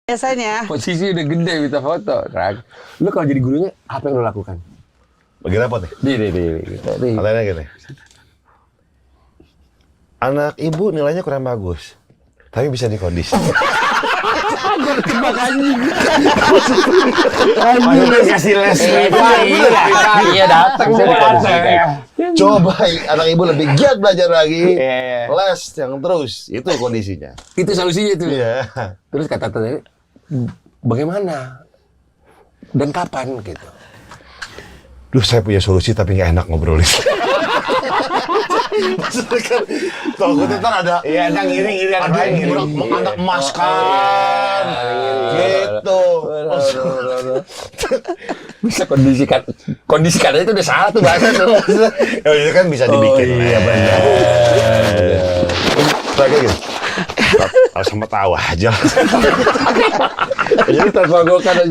Biasanya. Posisi udah gede minta foto. Rag. Lu kalau jadi gurunya, apa yang lu lakukan? Bagi rapot nih. Nih. Katanya gini. Anak ibu nilainya kurang bagus, tapi bisa dikondisi. Tebak anjing. Maksudnya kasih les. Iya datang. Coba anak ibu lebih giat belajar lagi. Les yang terus, itu kondisinya. Itu solusinya itu. Iya. Terus kata tadi, bagaimana? Dan kapan gitu? Duh, saya punya solusi tapi nggak enak ngobrolin. Maksudnya kan, takutnya ntar ada. Iya, ada ngiring anak lain ngiring. Anak emas kan. Gitu. Bisa kondisikan aja itu udah salah tuh bahasa tuh. Oh, itu kan bisa dibikin. Iya benar. Kayak gitu. Sama tahu aja. Jadi terpagokan